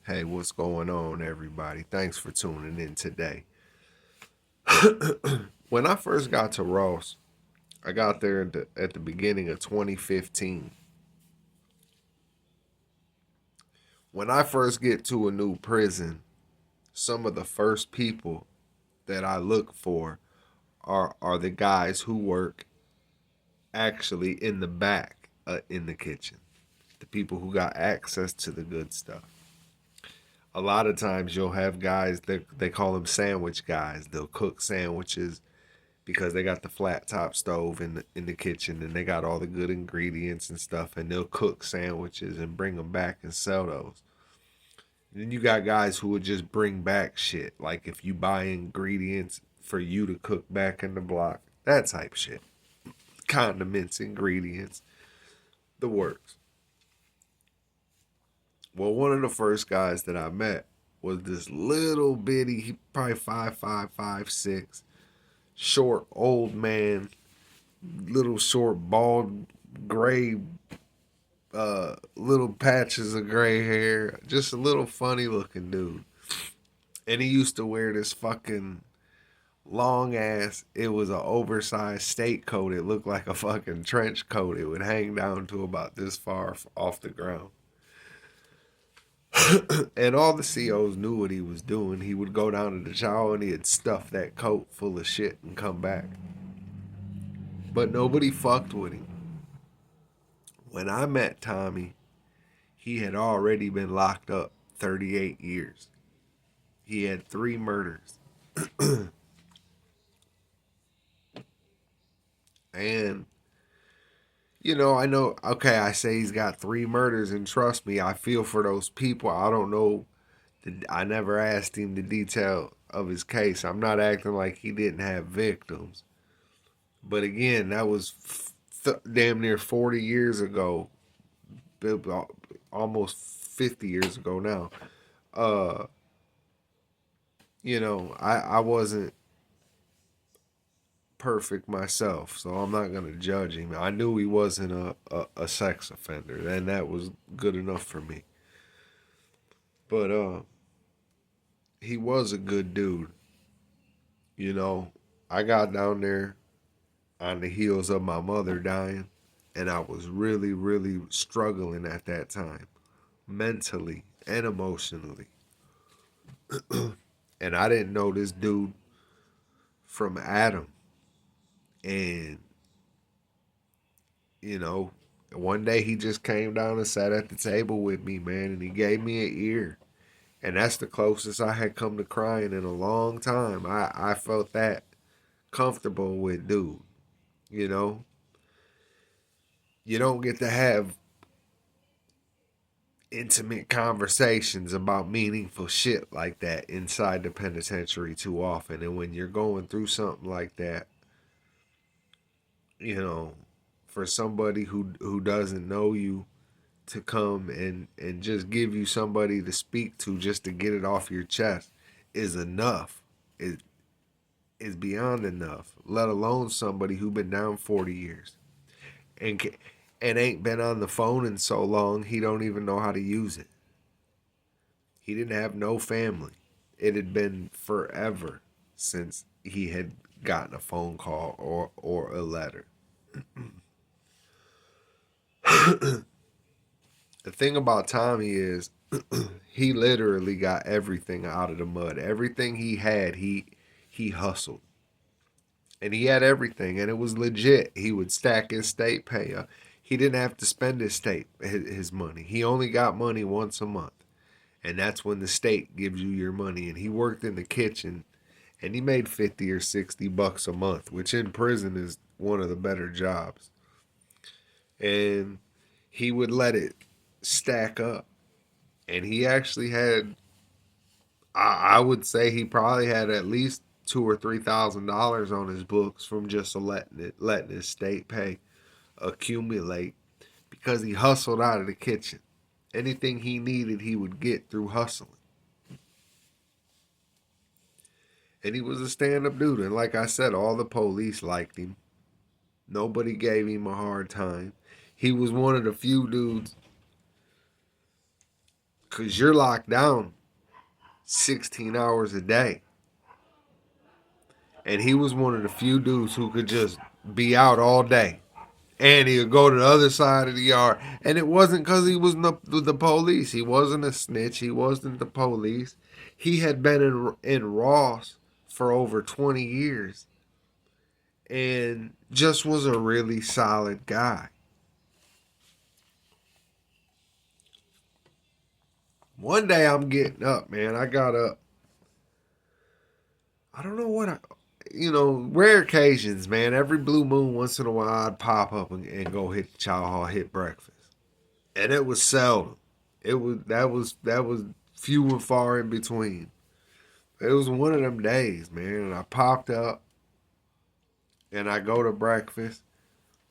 Hey, what's going on, everybody? Thanks for tuning in today. When I first got to Ross, I got there at the beginning of 2015. When I first get to a new prison, some of the first people that I look for are the guys who work actually in the back in the kitchen, the people who got access to the good stuff. A lot of times you'll have guys that they call them sandwich guys. They'll cook sandwiches because they got the flat top stove in the kitchen and they got all the good ingredients and stuff, and they'll cook sandwiches and bring them back and sell those. And then you got guys who would just bring back shit, like if you buy ingredients for you to cook back in the block, that type shit. Condiments, ingredients, the works. Well, one of the first guys that I met was this little bitty, he probably 5'5", 5'6", short old man, little short bald gray, little patches of gray hair, just a little funny looking dude. And he used to wear this fucking long ass, it was an oversized state coat. It looked like a fucking trench coat. It would hang down to about this far off the ground. And all the COs knew what he was doing. He would go down to the chow and he'd stuff that coat full of shit and come back. But nobody fucked with him. When I met Tommy, he had already been locked up 38 years. He had 3 murders. And, I know, okay, I say he's got 3 murders, and trust me, I feel for those people. I don't know. I never asked him the detail of his case. I'm not acting like he didn't have victims. But again, that was damn near 40 years ago, almost 50 years ago now. I wasn't perfect myself, so I'm not going to judge him. I knew he wasn't a sex offender, and that was good enough for me. But he was a good dude. I got down there on the heels of my mother dying, and I was really, really struggling at that time, mentally and emotionally. And I didn't know this dude from Adam. And, one day he just came down and sat at the table with me, man, and he gave me an ear. And that's the closest I had come to crying in a long time. I felt that comfortable with dude. You don't get to have intimate conversations about meaningful shit like that inside the penitentiary too often. And when you're going through something like that, for somebody who doesn't know you to come and just give you somebody to speak to just to get it off your chest is enough. It is beyond enough, let alone somebody who been down 40 years and ain't been on the phone in so long he don't even know how to use it. He didn't have no family. It had been forever since he had gotten a phone call or a letter. The thing about Tommy is he literally got everything out of the mud. Everything he had, he hustled. And he had everything, and it was legit. He would stack his state pay up. He didn't have to spend his money. He only got money once a month. And that's when the state gives you your money. And he worked in the kitchen, and he made 50 or 60 bucks a month, which in prison is one of the better jobs. And he would let it stack up. And he actually had, I would say he probably had at least $2,000 or $3,000 on his books from just letting his state pay accumulate because he hustled out of the kitchen. Anything he needed, he would get through hustling. And he was a stand-up dude. And like I said, all the police liked him. Nobody gave him a hard time. He was one of the few dudes because you're locked down 16 hours a day. And he was one of the few dudes who could just be out all day. And he would go to the other side of the yard. And it wasn't because he was the police. He wasn't a snitch. He wasn't the police. He had been in Ross for over 20 years. And just was a really solid guy. One day I'm getting up, man. I got up. I don't know what rare occasions, man. Every blue moon, once in a while, I'd pop up and go hit the chow hall, hit breakfast. And it was seldom. That was few and far in between. It was one of them days, man. And I popped up and I go to breakfast.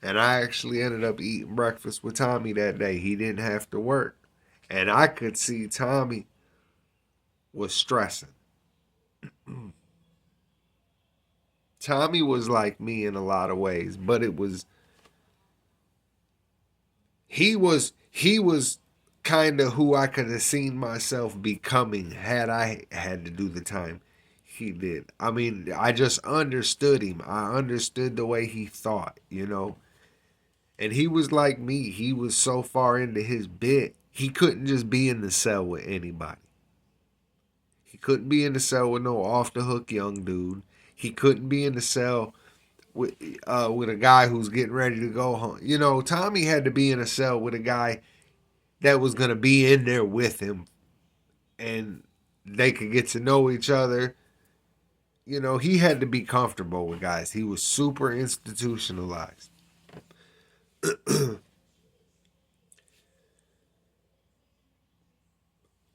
And I actually ended up eating breakfast with Tommy that day. He didn't have to work. And I could see Tommy was stressing. Tommy was like me in a lot of ways, but he was kind of who I could have seen myself becoming had I had to do the time he did. I mean, I just understood him. I understood the way he thought, And he was like me. He was so far into his bit, he couldn't just be in the cell with anybody. He couldn't be in the cell with no off the hook young dude. He couldn't be in the cell with a guy who's getting ready to go home. Tommy had to be in a cell with a guy that was going to be in there with him and they could get to know each other. He had to be comfortable with guys. He was super institutionalized.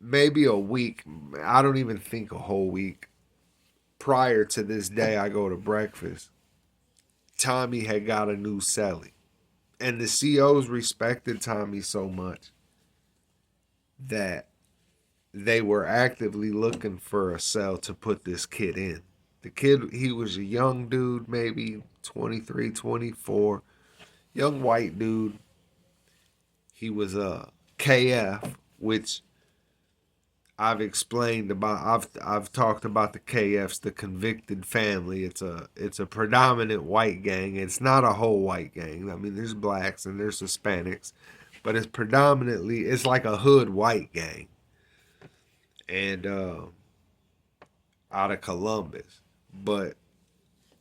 Maybe a week, I don't even think a whole week prior to this day I go to breakfast, Tommy had got a new celly. And the COs respected Tommy so much that they were actively looking for a cell to put this kid in. The kid, he was a young dude, maybe 23, 24, young white dude. He was a KF, which I've explained about. I've talked about the KFs, the convicted family. It's a predominant white gang. It's not a whole white gang. I mean, there's blacks and there's Hispanics, but it's like a hood white gang. And out of Columbus. But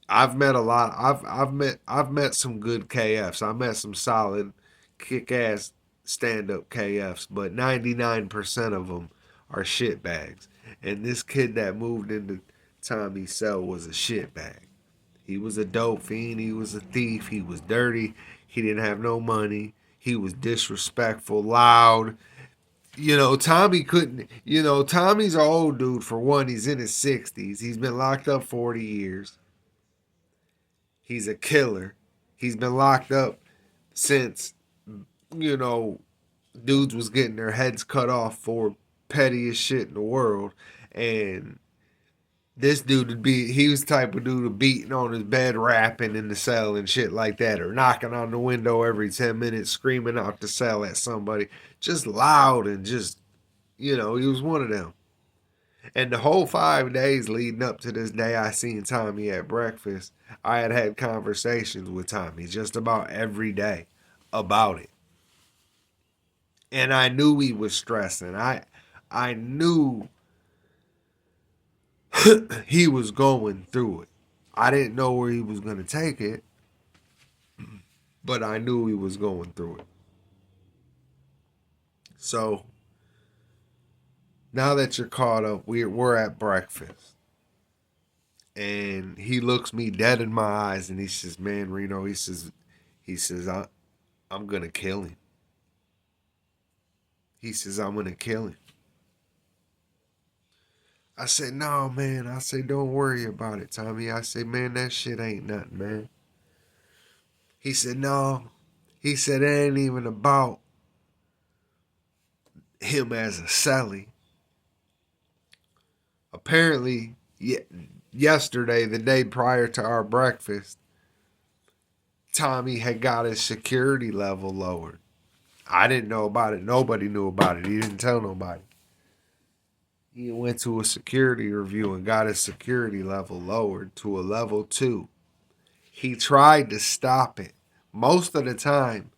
I've met a lot. I've met some good KFs. I met some solid, kick-ass stand-up KFs, but 99% of them are shitbags. And this kid that moved into Tommy's cell was a shitbag. He was a dope fiend. He was a thief. He was dirty. He didn't have no money. He was disrespectful, loud. Tommy couldn't, Tommy's an old dude for one. He's in his 60s. He's been locked up 40 years. He's a killer. He's been locked up since, dudes was getting their heads cut off for pettiest shit in the world. And this dude he was the type of dude beating on his bed, rapping in the cell and shit like that, or knocking on the window every 10 minutes, screaming out the cell at somebody. Just loud and just, he was one of them. And the whole 5 days leading up to this day I seen Tommy at breakfast, I had conversations with Tommy just about every day about it. And I knew he was stressing. I knew he was going through it. I didn't know where he was going to take it, but I knew he was going through it. So now that you're caught up, we're at breakfast. And he looks me dead in my eyes and he says, "Man, Reno," he says, I'm going to kill him. He says, "I'm going to kill him." I said, "No, man." I say, "Don't worry about it, Tommy." I say, "Man, that shit ain't nothing, man." He said, "No." He said, "It ain't even about him as a celly." Apparently, yesterday, the day prior to our breakfast, Tommy had got his security level lowered. I didn't know about it. Nobody knew about it. He didn't tell nobody. He went to a security review and got his security level lowered to a level 2. He tried to stop it. Most of the time,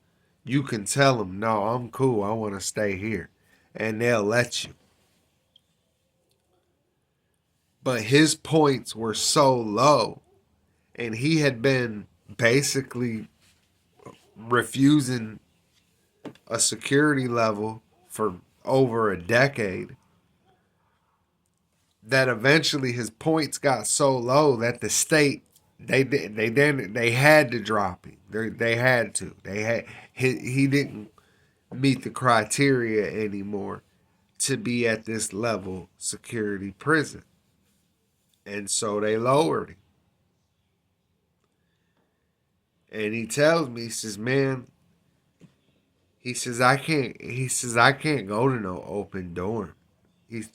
you can tell him, no, I'm cool. I want to stay here. And they'll let you. But his points were so low, and he had been basically refusing a security level for over a decade, that eventually his points got so low that the state they had to drop him. They had to. He didn't meet the criteria anymore to be at this level security prison, and so they lowered him. And he tells me, he says, man, he says I can't go to no open dorm. He's,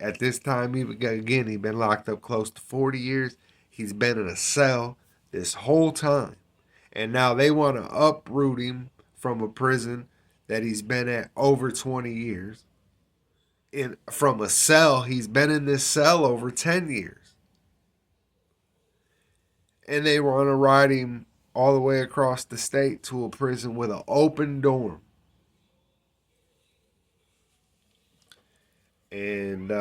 at this time, he'd been locked up close to 40 years. He's been in a cell this whole time. And now they want to uproot him from a prison that he's been at over 20 years. From a cell, he's been in this cell over 10 years. And they want to ride him all the way across the state to a prison with an open dorm. And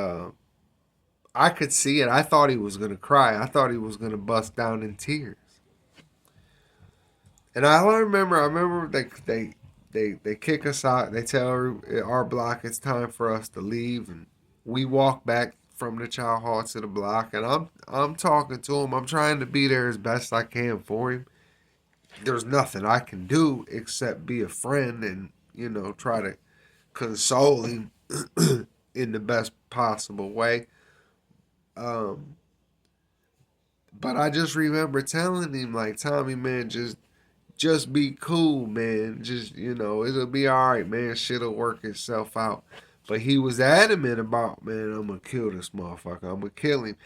I could see it. I thought he was going to cry. I thought he was going to bust down in tears. And I remember they kick us out. They tell our block it's time for us to leave, and we walk back from the child hall to the block. And I'm talking to him. I'm trying to be there as best I can for him. There's nothing I can do except be a friend and try to console him in the best possible way. But I just remember telling him, like, Tommy, man, just be cool, man. Just, it'll be all right, man. Shit'll work itself out. But he was adamant about, man, I'm gonna kill this motherfucker. I'm gonna kill him.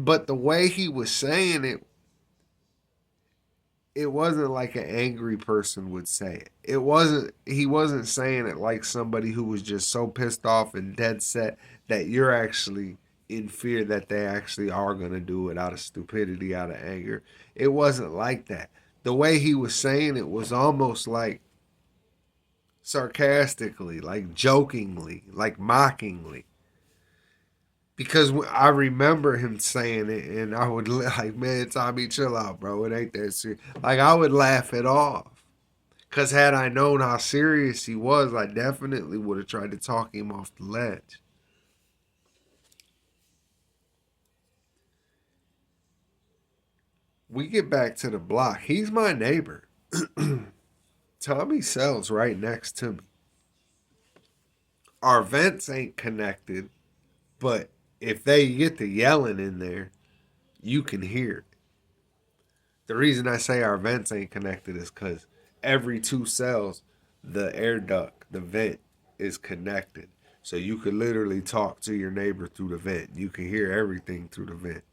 But the way he was saying it wasn't like an angry person would say it. He wasn't saying it like somebody who was just so pissed off and dead set that you're actually in fear that they actually are going to do it out of stupidity, out of anger. It wasn't like that. The way he was saying it was almost like sarcastically, like jokingly, like mockingly. Because I remember him saying it, and I would like, man, Tommy, chill out, bro. It ain't that serious. Like, I would laugh it off. Because had I known how serious he was, I definitely would have tried to talk him off the ledge. We get back to the block. He's my neighbor. Tommy's cell's right next to me. Our vents ain't connected, but if they get to yelling in there, you can hear it. The reason I say our vents ain't connected is because every 2 cells, the air duct, the vent, is connected. So you could literally talk to your neighbor through the vent. You can hear everything through the vent.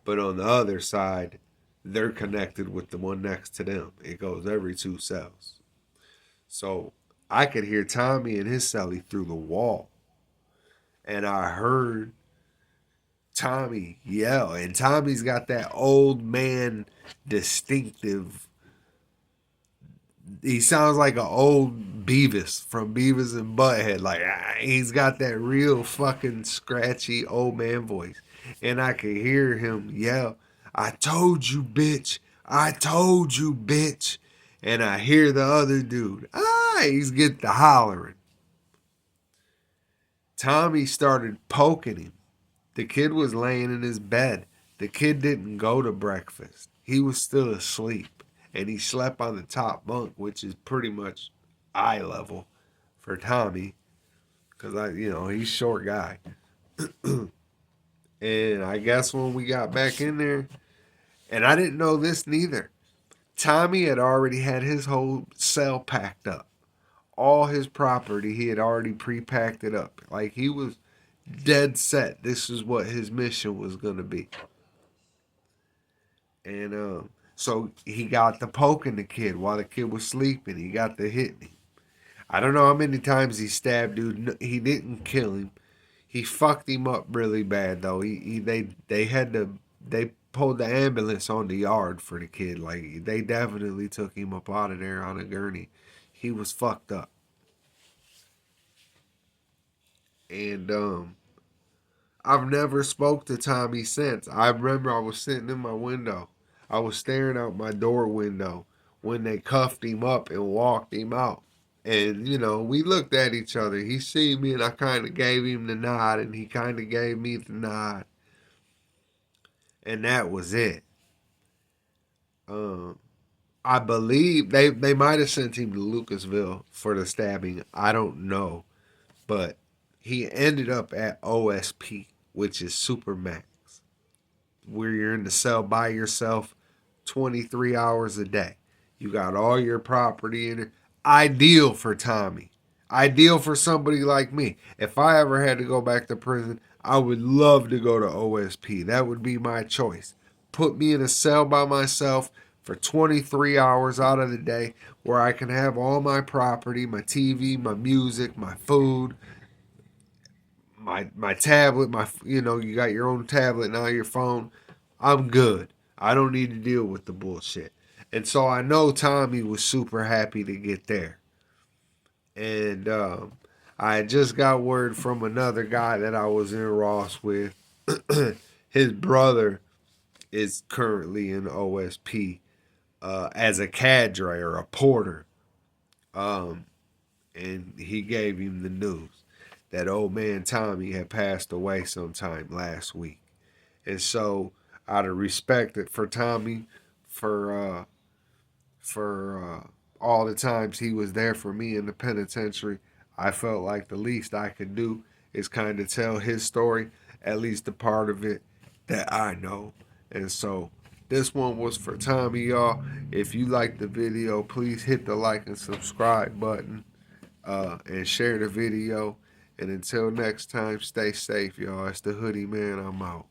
But on the other side, they're connected with the one next to them. It goes every 2 cells. So I could hear Tommy and his celly through the wall. And I heard Tommy yell. And Tommy's got that old man distinctive. He sounds like an old Beavis from Beavis and Butthead. Like, he's got that real fucking scratchy old man voice. And I could hear him yell, I told you, bitch. I told you, bitch. And I hear the other dude, he's get the hollering. Tommy started poking him. The kid was laying in his bed. The kid didn't go to breakfast. He was still asleep. And he slept on the top bunk, which is pretty much eye level for Tommy. Because, he's a short guy. And I guess when we got back in there, and I didn't know this neither, Tommy had already had his whole cell packed up. All his property, he had already pre-packed it up. Like, he was dead set. This is what his mission was going to be. And so he got to poking the kid while the kid was sleeping. He got to hitting him. I don't know how many times he stabbed dude. He didn't kill him. He fucked him up really bad though. They pulled the ambulance on the yard for the kid. Like they definitely took him up out of there on a gurney. He was fucked up. And I've never spoke to Tommy since. I remember I was sitting in my window. I was staring out my door window when they cuffed him up and walked him out. And, you know, we looked at each other. He seen me and I kind of gave him the nod and he kind of gave me the nod. And that was it. Um, I believe they might have sent him to Lucasville for the stabbing. I don't know. But he ended up at OSP, which is Supermax, where you're in the cell by yourself 23 hours a day. You got all your property in it. Ideal for Tommy. Ideal for somebody like me. If I ever had to go back to prison, I would love to go to OSP. That would be my choice. Put me in a cell by myself for 23 hours out of the day where I can have all my property, my TV, my music, my food, my tablet, you got your own tablet now, your phone. I'm good. I don't need to deal with the bullshit. And so I know Tommy was super happy to get there. And I just got word from another guy that I was in Ross with. His brother is currently in OSP as a cadre or a porter. And he gave him the news that old man Tommy had passed away sometime last week. And so, out of respect for Tommy, for all the times he was there for me in the penitentiary, I felt like the least I could do is kind of tell his story, at least the part of it that I know. And so, this one was for Tommy, y'all. If you like the video, please hit the like and subscribe button and share the video. And until next time, stay safe, y'all. It's the Hoodie Man. I'm out.